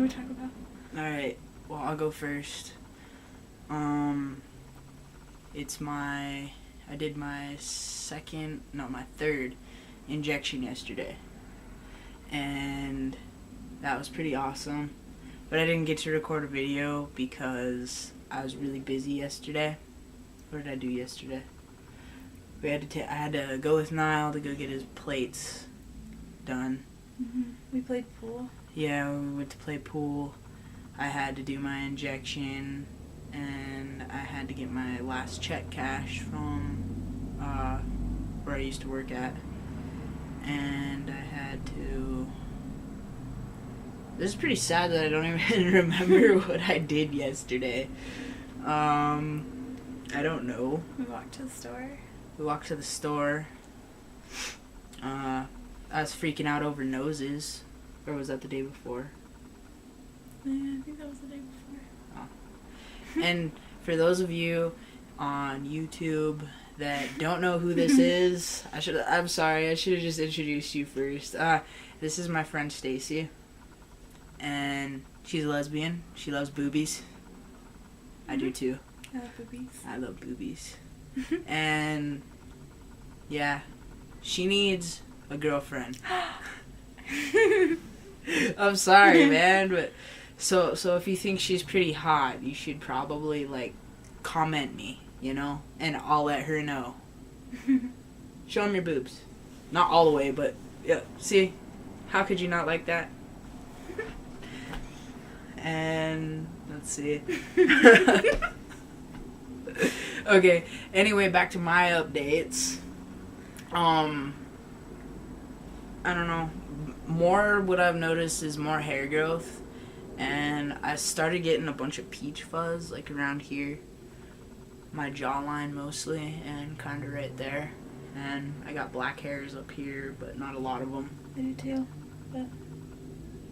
do we talk about? Alright, well, I'll go first. I did my third injection yesterday. And that was pretty awesome. But I didn't get to record a video because I was really busy yesterday. What did I do yesterday? I had to go with Niall to go get his plates done. Mm-hmm. We played pool. Yeah, we went to play pool. I had to do my injection, and I had to get my last check cash from where I used to work at. And I had to... This is pretty sad that I don't even remember what I did yesterday. I don't know. We walked to the store. I was freaking out over noses. Or was that the day before? Yeah, I think that was the day before. Oh. And for those of you on YouTube that don't know who this is, I'm sorry, I should have just introduced you first. This is my friend Stacey. And she's a lesbian. She loves boobies. I do too. I love boobies. I love boobies. And yeah, she needs a girlfriend. I'm sorry, man, but so if you think she's pretty hot, you should probably comment me, and I'll let her know. Show them your boobs. Not all the way, but yeah. See, how could you not like that? And let's see. Okay, anyway, back to my updates. I don't know. More what I've noticed is more hair growth. And I started getting a bunch of peach fuzz, around here. My jawline mostly, and kind of right there. And I got black hairs up here, but not a lot of them. I do too, but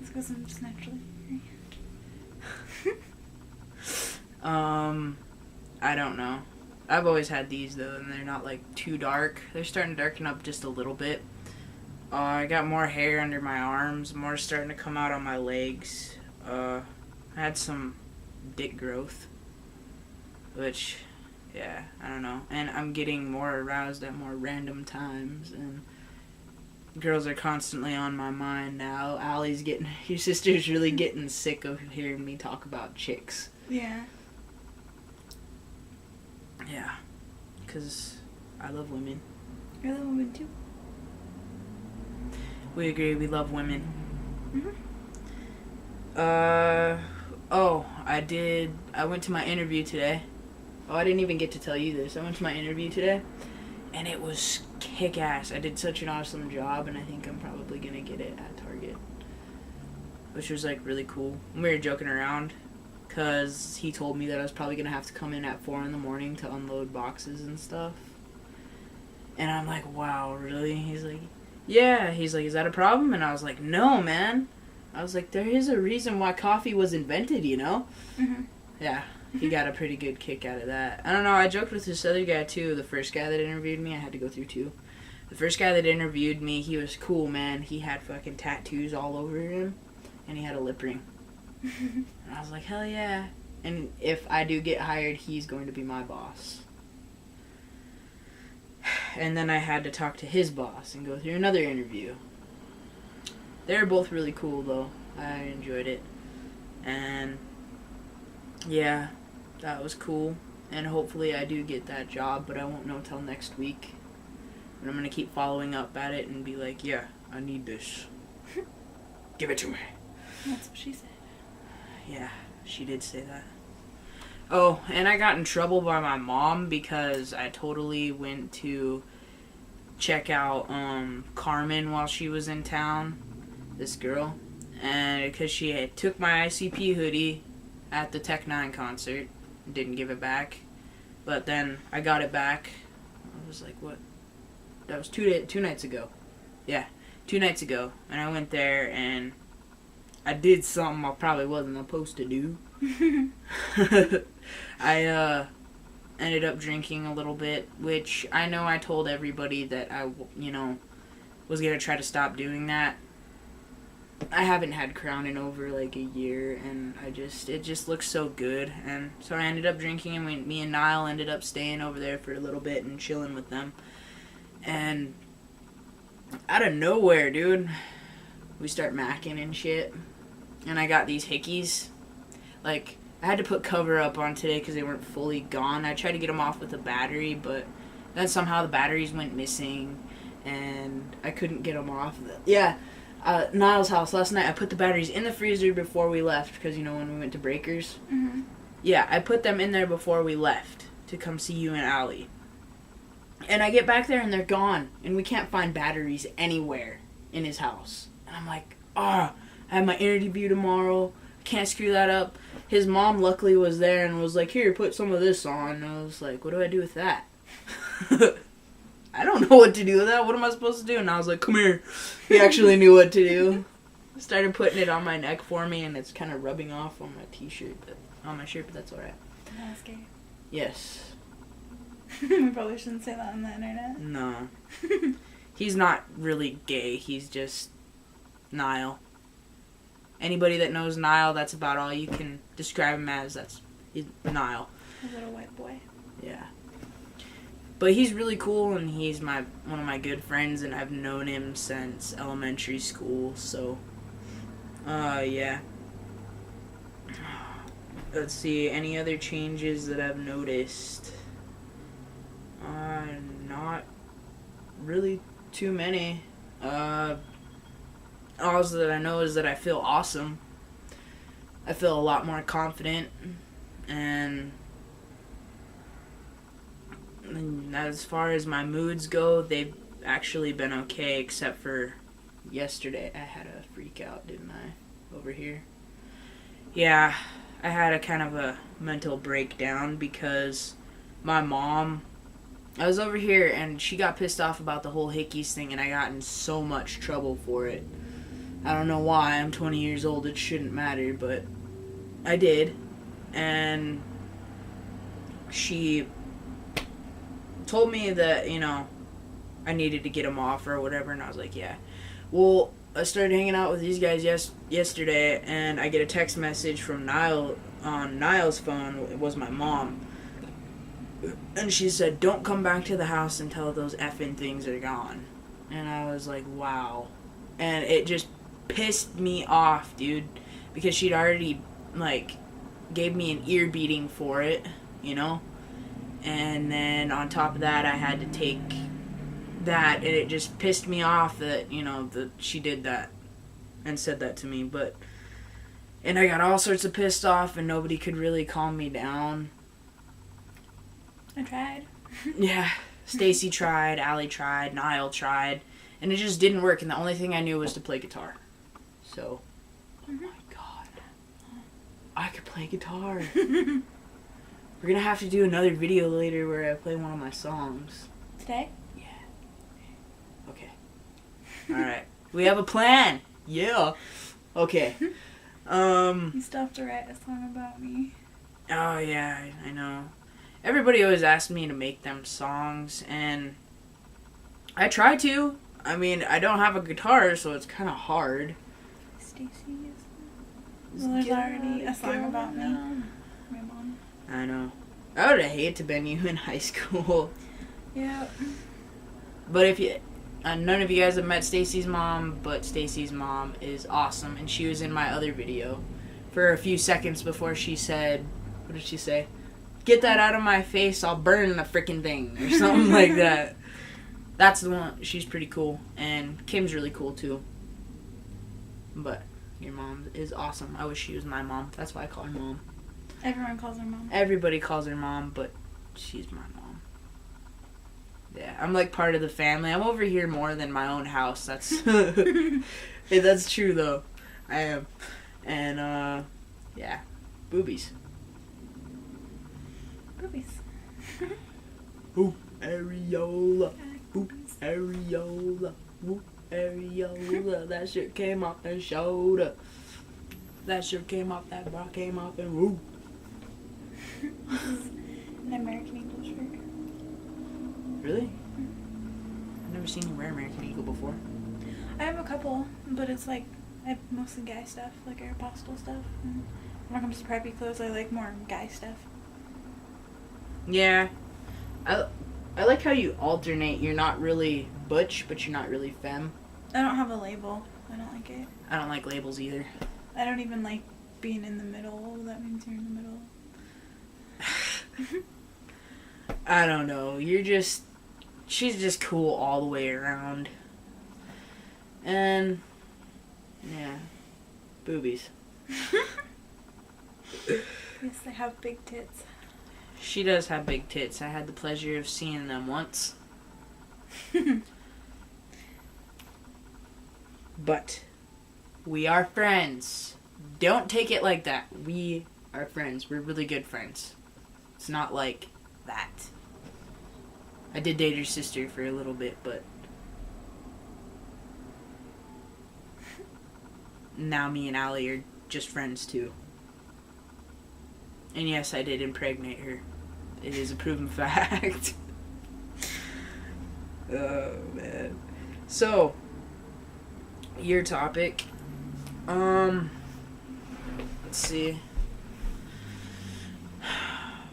it's because I'm just naturally hairy. I don't know. I've always had these though, and they're not too dark. They're starting to darken up just a little bit. I got more hair under my arms, more starting to come out on my legs. I had some dick growth, which, yeah, I don't know. And I'm getting more aroused at more random times, and girls are constantly on my mind now. Your sister's really getting sick of hearing me talk about chicks. Yeah. Yeah, because I love women. I love women too. We agree, we love women. Mm-hmm. I went to my interview today. Oh, I didn't even get to tell you this. I went to my interview today, and it was kick-ass. I did such an awesome job, and I think I'm probably going to get it at Target. Which was, really cool. We were joking around, because he told me that I was probably going to have to come in at 4 in the morning to unload boxes and stuff. And I'm like, wow, really? He's like, yeah. He's like, is that a problem? And I was like, no, man. I was like, there is a reason why coffee was invented, Mm-hmm. Yeah, he got a pretty good kick out of that. I don't know, I joked with this other guy, too. The first guy that interviewed me, I had to go through 2. The first guy that interviewed me, he was cool, man. He had fucking tattoos all over him, and he had a lip ring. And I was like, hell yeah. And if I do get hired, he's going to be my boss. And then I had to talk to his boss and go through another interview. They were both really cool, though. I enjoyed it. And, yeah, that was cool. And hopefully I do get that job, but I won't know till next week. And I'm going to keep following up at it and be like, yeah, I need this. Give it to me. That's what she said. Yeah, she did say that. Oh, and I got in trouble by my mom because I totally went to check out Carmen while she was in town, this girl, and because she had took my ICP hoodie at the Tech 9 concert, didn't give it back, but then I got it back. I was like, what? That was two nights ago. Yeah, 2 nights ago, and I went there and I did something I probably wasn't supposed to do. I ended up drinking a little bit, which I know I told everybody that I was going to try to stop doing that. I haven't had Crown in over like a year, and it just looks so good. And so I ended up drinking, and me and Niall ended up staying over there for a little bit and chilling with them. And out of nowhere, dude, we start macking and shit. And I got these hickeys. Like, I had to put cover up on today because they weren't fully gone. I tried to get them off with a battery, but then somehow the batteries went missing, and I couldn't get them off. Yeah, Niall's house last night, I put the batteries in the freezer before we left because, you know, when we went to Breakers. Mm-hmm. Yeah, I put them in there before we left to come see you and Allie. And I get back there, and they're gone, and we can't find batteries anywhere in his house. And I'm like, I have my interview tomorrow. Can't screw that up. His mom luckily was there and was like, here, put some of this on. And I was like, what do I do with that? I don't know what to do with that. What am I supposed to do? And I was like, come here. He actually knew what to do. Started putting it on my neck for me, and it's kind of rubbing off on my t-shirt, on my shirt, but that's alright. That's gay. Yes. We probably shouldn't say that on the internet. No. He's not really gay. He's just Niall. Anybody that knows Niall, that's about all you can describe him as. He's Niall. A little white boy. Yeah. But he's really cool, and he's one of my good friends, and I've known him since elementary school, so, yeah. Let's see, any other changes that I've noticed? Not really too many. All that I know is that I feel awesome. I feel a lot more confident, and as far as my moods go, they've actually been okay, except for yesterday. I had a freak out, didn't I, over here? Yeah, I had a kind of a mental breakdown because my mom, I was over here and she got pissed off about the whole hickeys thing, and I got in so much trouble for it. I don't know why. I'm 20 years old. It shouldn't matter, but I did. And she told me that, you know, I needed to get them off or whatever, and I was like, yeah. Well, I started hanging out with these guys yesterday, and I get a text message from Niall on Niall's phone. It was my mom. And she said, don't come back to the house until those effing things are gone. And I was like, wow. And it just pissed me off, dude, because she'd already, like, gave me an ear beating for it, you know? And then on top of that, I had to take that, and it just pissed me off that, you know, that she did that and said that to me. And I got all sorts of pissed off, and nobody could really calm me down. I tried. Yeah. Stacey tried, Allie tried, Niall tried, and it just didn't work, and the only thing I knew was to play guitar. So, oh my god. I could play guitar. We're gonna have to do another video later where I play one of my songs. Today? Yeah. Okay. Alright. We have a plan! Yeah! Okay. You still have to write a song about me. Oh yeah, I know. Everybody always asks me to make them songs, and I try to. I mean, I don't have a guitar, so it's kind of hard. Stacey is... Well, there's already a song about me. My mom. I know. I would have hated to been you in high school. Yeah. But if you... none of you guys have met Stacey's mom, but Stacey's mom is awesome, and she was in my other video for a few seconds before she said... What did she say? Get that out of my face, I'll burn the freaking thing, or something like that. That's the one. She's pretty cool, and Kim's really cool too. But your mom is awesome. I wish she was my mom. That's why I call her mom. Everyone calls her mom. Everybody calls her mom, but she's my mom. Yeah, I'm like part of the family. I'm over here more than my own house. That's hey, that's true though. I am. And yeah, boobies. Boobies. Ooh, areola. Ooh, areola. Ooh, areola. That shit came off and shoulder. That shit came off, that bra came off, and woo. This is an American Eagle shirt. Really? I've never seen you wear American Eagle before. I have a couple, but it's like I have mostly guy stuff, like Aeropostale stuff. And when it comes to preppy clothes, I like more guy stuff. Yeah. I like how you alternate. You're not really butch, but you're not really femme. I don't have a label. I don't like it. I don't like labels either. I don't even like being in the middle. That means you're in the middle. I don't know. She's just cool all the way around. And, yeah. Boobies. Yes, they have big tits. She does have big tits. I had the pleasure of seeing them once. But we are friends. Don't take it like that. We are friends. We're really good friends. It's not like that. I did date her sister for a little bit, but now me and Allie are just friends too. And yes, I did impregnate her. It is a proven fact. Oh, man. So, your topic. Let's see.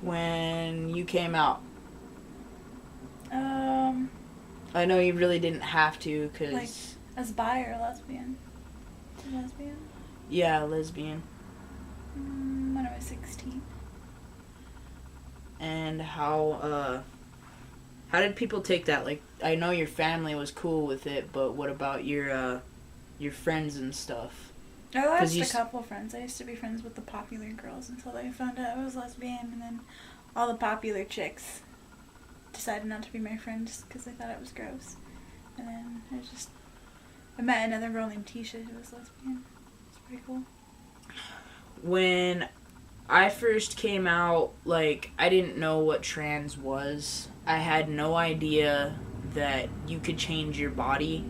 When you came out. I know you really didn't have to, because... Like, as bi or lesbian? Lesbian? Yeah, lesbian. When I was 16. And how did people take that? Like, I know your family was cool with it, but what about your friends and stuff? I lost a couple friends. I used to be friends with the popular girls until they found out I was lesbian, and then all the popular chicks decided not to be my friends because they thought it was gross. And then I met another girl named Tisha who was lesbian. It's pretty cool. When I first came out, like, I didn't know what trans was. I had no idea that you could change your body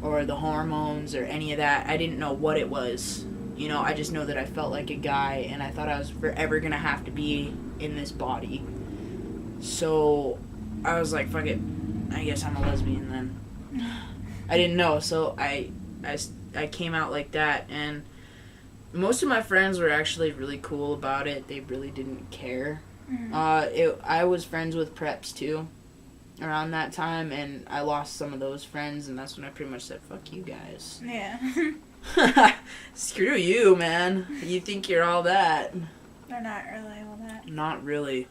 or the hormones or any of that. I didn't know what it was. You know, I just know that I felt like a guy, and I thought I was forever gonna have to be in this body. So I was like, fuck it, I guess I'm a lesbian then. I didn't know, so I came out like that, and most of my friends were actually really cool about it. They really didn't care. I was friends with preps too around that time, and I lost some of those friends, and that's when I pretty much said, fuck you guys. Yeah. Screw you, man. You think you're all that. They're not really all that. Not really.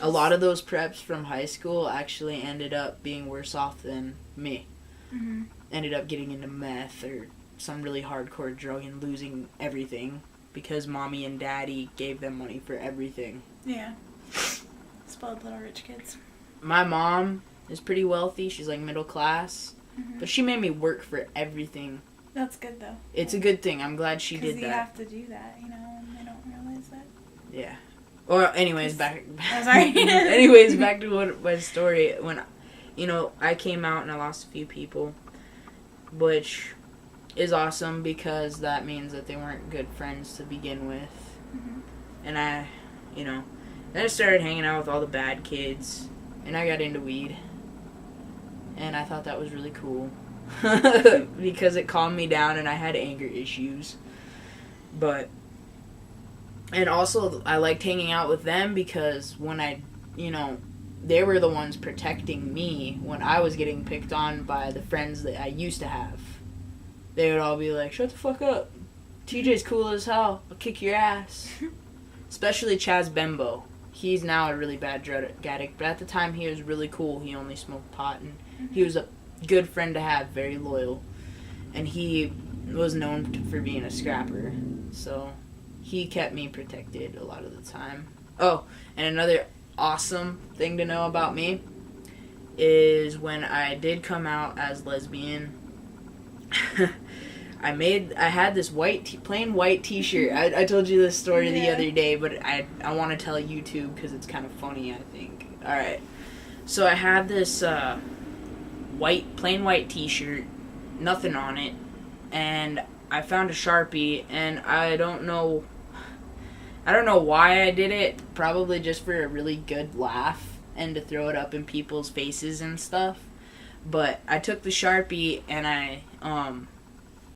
A lot of those preps from high school actually ended up being worse off than me. Mm-hmm. Ended up getting into meth or some really hardcore drug and losing everything because mommy and daddy gave them money for everything. Yeah. Spoiled little rich kids. My mom is pretty wealthy. She's like middle class. Mm-hmm. But she made me work for everything. That's good, though. It's a good thing. I'm glad she did that. Because you have to do that, you know, and they don't realize that. Yeah. Well, anyways, back to my story. When, you know, I came out and I lost a few people, which is awesome because that means that they weren't good friends to begin with. Mm-hmm. And then I started hanging out with all the bad kids, and I got into weed. And I thought that was really cool because it calmed me down and I had anger issues. And also, I liked hanging out with them because when they were the ones protecting me when I was getting picked on by the friends that I used to have. They would all be like, shut the fuck up. TJ's cool as hell. I'll kick your ass. Especially Chaz Bembo. He's now a really bad drug addict, but at the time he was really cool. He only smoked pot, and he was a good friend to have, very loyal. And he was known for being a scrapper, so he kept me protected a lot of the time. Oh, and another awesome thing to know about me is when I did come out as lesbian, I had this plain white t-shirt. I told you this story the other day, but I want to tell you too because it's kind of funny, I think. Alright, so I had this plain white t-shirt, nothing on it, and I found a Sharpie, and I don't know why I did it, probably just for a really good laugh and to throw it up in people's faces and stuff, but I took the Sharpie and I